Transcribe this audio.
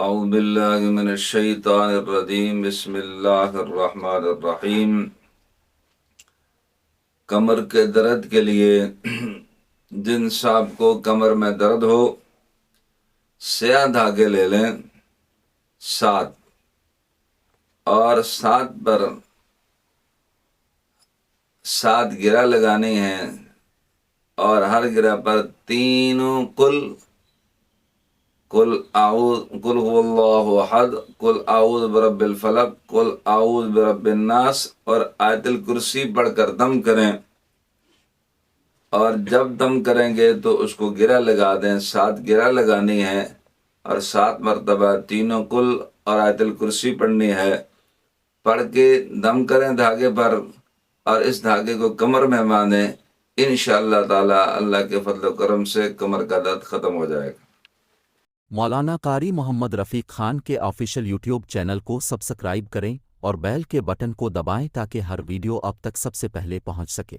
اعوذ باللہ من الشیطان الرجیم بسم اللہ الرحمن الرحیم۔ کمر کے درد کے لیے جن صاحب کو کمر میں درد ہو سیاہ دھاگے لے لیں 7 اور 7 پر 7 گرہ لگانی ہیں اور ہر گرہ پر تینوں قل هو اللہ احد، قل اعوذ برب الفلق، قل اعوذ برب الناس اور آیت الکرسی پڑھ کر دم کریں، اور جب دم کریں گے تو اس کو گرہ لگا دیں۔ 7 گرہ لگانی ہے اور 7 مرتبہ تینوں قل اور آیت الکرسی پڑھنی ہے، پڑھ کے دم کریں دھاگے پر اور اس دھاگے کو کمر میں باندھیں۔ انشاءاللہ تعالی اللہ کے فضل و کرم سے کمر کا درد ختم ہو جائے گا۔ مولانا قاری محمد رفیق خان کے آفیشیل یوٹیوب چینل کو سبسکرائب کریں اور بیل کے بٹن کو دبائیں تاکہ ہر ویڈیو اب تک سب سے پہلے پہنچ سکے۔